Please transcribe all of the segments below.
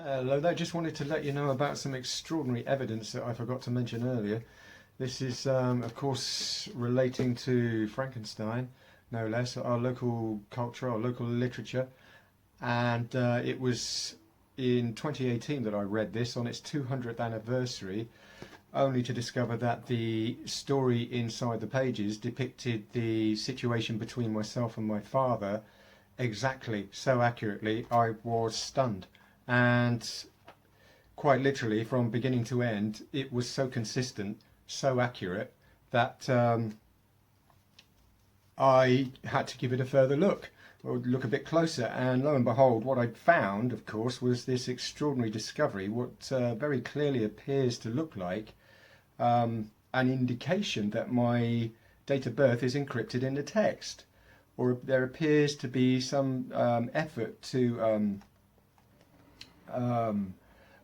Hello there, just wanted to let you know about some extraordinary evidence that I forgot to mention earlier. This is, of course, relating to Frankenstein, no less, our local culture, our local literature. And it was in 2018 that I read this on its 200th anniversary, only to discover that the story inside the pages depicted the situation between myself and my father exactly, so accurately, I was stunned. And quite literally, from beginning to end, it was so consistent, so accurate, that I had to give it a further look, or look a bit closer. And lo and behold, what I found, of course, was this extraordinary discovery, what very clearly appears to look like an indication that my date of birth is encrypted in the text, or there appears to be some effort to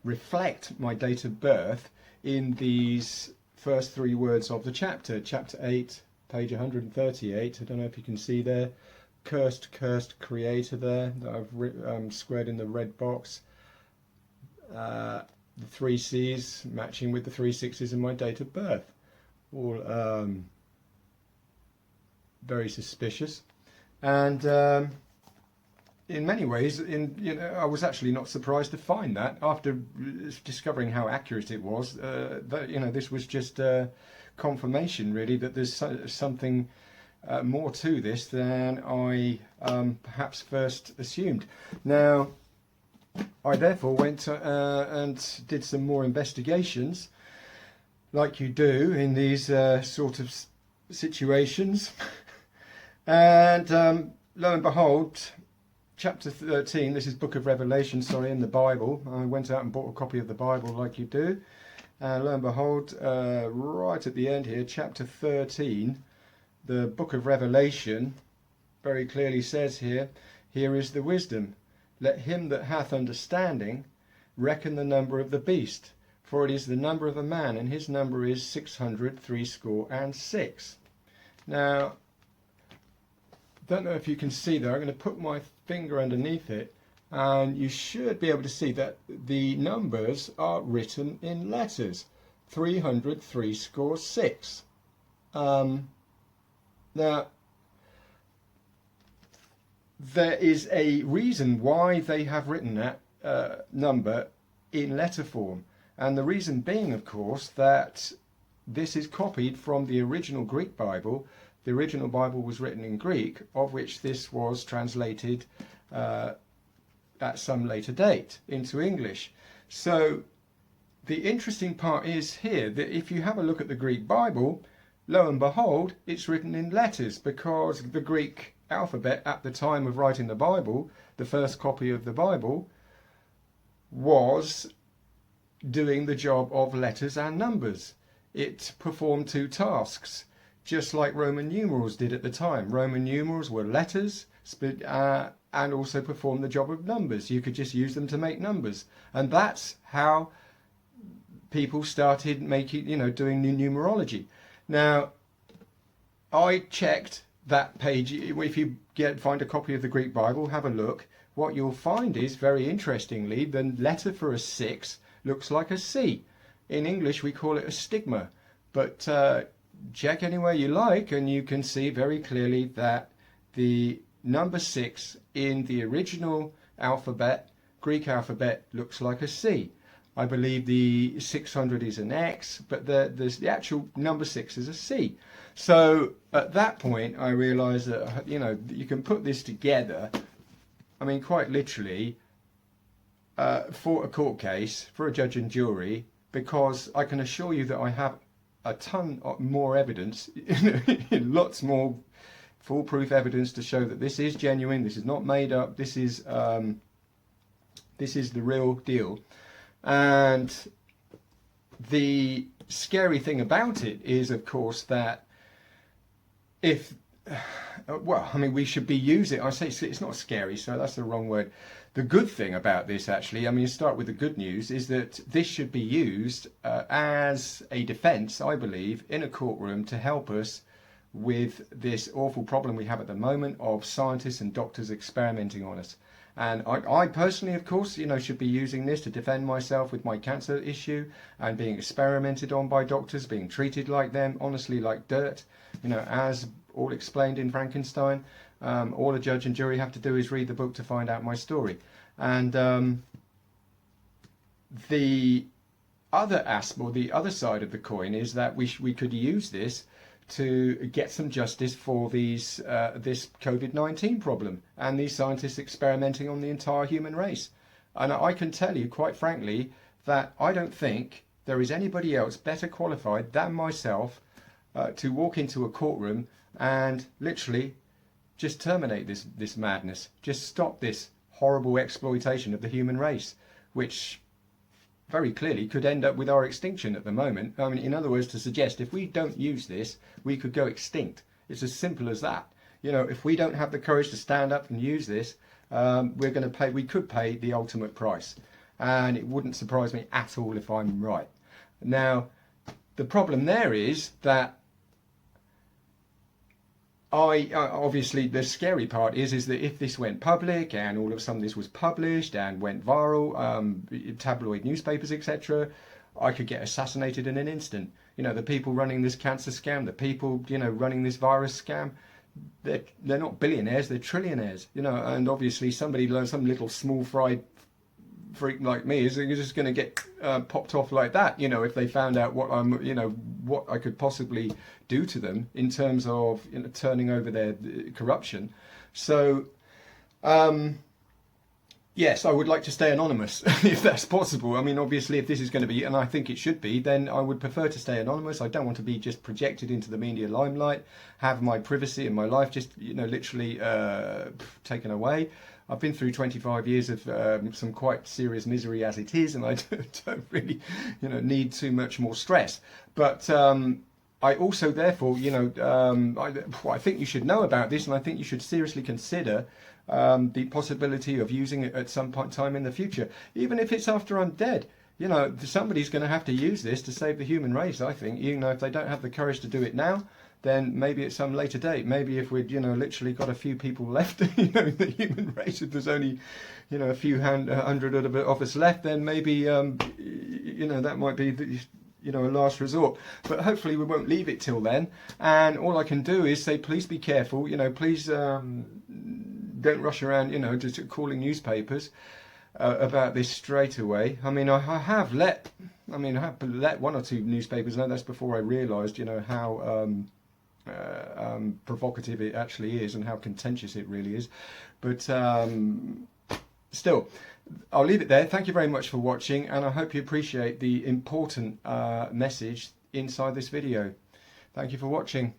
reflect my date of birth in these first three words of the chapter. Chapter 8, page 138. I don't know if you can see there. Cursed, cursed creator there that I've squared in the red box. The three C's matching with the three sixes in my date of birth. All very suspicious. And in many ways, I was actually not surprised to find that after discovering how accurate it was. That this was just confirmation, really, that there's something more to this than I perhaps first assumed. Now, I therefore went and did some more investigations, like you do in these sort of situations, and lo and behold, chapter 13, this is Book of Revelation, sorry, in the Bible. I went out and bought a copy of the Bible like you do. And lo and behold, right at the end here, chapter 13, the Book of Revelation very clearly says here, here is the wisdom. Let him that hath understanding reckon the number of the beast, for it is the number of a man, and his number is 666. Now, don't know if you can see there. I'm going to put my finger underneath it, and you should be able to see that the numbers are written in letters. 366. Now, there is a reason why they have written that number in letter form, and the reason being, of course, that this is copied from the original Greek Bible. The original Bible was written in Greek, of which this was translated at some later date into English. So the interesting part is here that if you have a look at the Greek Bible, lo and behold, it's written in letters, because the Greek alphabet at the time of writing the Bible, the first copy of the Bible, was doing the job of letters and numbers. It performed two tasks, just like Roman numerals did at the time. Roman numerals were letters and also performed the job of numbers. You could just use them to make numbers. And that's how people started making, doing new numerology. Now, I checked that page. If you find a copy of the Greek Bible, have a look. What you'll find is, very interestingly, the letter for a 6 looks like a C. In English, we call it a stigma. But check anywhere you like, and you can see very clearly that the number 6 in the original alphabet, Greek alphabet, looks like a C. I believe the 600 is an X, but the actual number 6 is a C. So at that point, I realized that, you can put this together, I mean, quite literally, for a court case, for a judge and jury, because I can assure you that I have a ton more evidence, lots more foolproof evidence to show that this is genuine, this is not made up, this is the real deal. And the scary thing about it is, of course, that if, we should be using, I say it's not scary, so that's the wrong word. The good thing about this, actually, start with the good news, is that this should be used as a defence, I believe, in a courtroom to help us with this awful problem we have at the moment of scientists and doctors experimenting on us. And I personally, of course, should be using this to defend myself with my cancer issue and being experimented on by doctors, being treated like them, honestly like dirt, as all explained in Frankenstein. All a judge and jury have to do is read the book to find out my story. And the other aspect, or the other side of the coin, is that we could use this to get some justice for this COVID-19 problem and these scientists experimenting on the entire human race. And I can tell you quite frankly that I don't think there is anybody else better qualified than myself to walk into a courtroom and literally just terminate this madness, just stop this horrible exploitation of the human race, which very clearly could end up with our extinction at the moment. I mean, in other words, to suggest if we don't use this, we could go extinct. It's as simple as that. If we don't have the courage to stand up and use this, we could pay the ultimate price. And it wouldn't surprise me at all if I'm right. Now, the problem there is that obviously the scary part is that if this went public and all of a sudden this was published and went viral, tabloid newspapers, etc., I could get assassinated in an instant. The people running this cancer scam, the people running this virus scam, they're not billionaires, they're trillionaires. And obviously some little small fried freak like me is just going to get popped off like that, if they found out what I could possibly do to them in terms of turning over their corruption. So yes, I would like to stay anonymous if that's possible. I mean, obviously, if this is going to be, and I think it should be, then I would prefer to stay anonymous. I don't want to be just projected into the media limelight, have my privacy and my life just literally taken away. I've been through 25 years of some quite serious misery as it is, and I don't really, need too much more stress. But I also, therefore, I think you should know about this, and I think you should seriously consider the possibility of using it at some point in time in the future, even if it's after I'm dead. Somebody's going to have to use this to save the human race, I think. If they don't have the courage to do it now, then maybe at some later date, maybe if we'd, literally got a few people left, in the human race, if there's only, a few hundred of us left, then maybe, that might be the, a last resort. But hopefully we won't leave it till then. And all I can do is say, please be careful, please don't rush around, just calling newspapers about this straight away. I mean, I have let one or two newspapers know. That's before I realised, how provocative it actually is and how contentious it really is. But still, I'll leave it there. Thank you very much for watching, and I hope you appreciate the important message inside this video. Thank you for watching.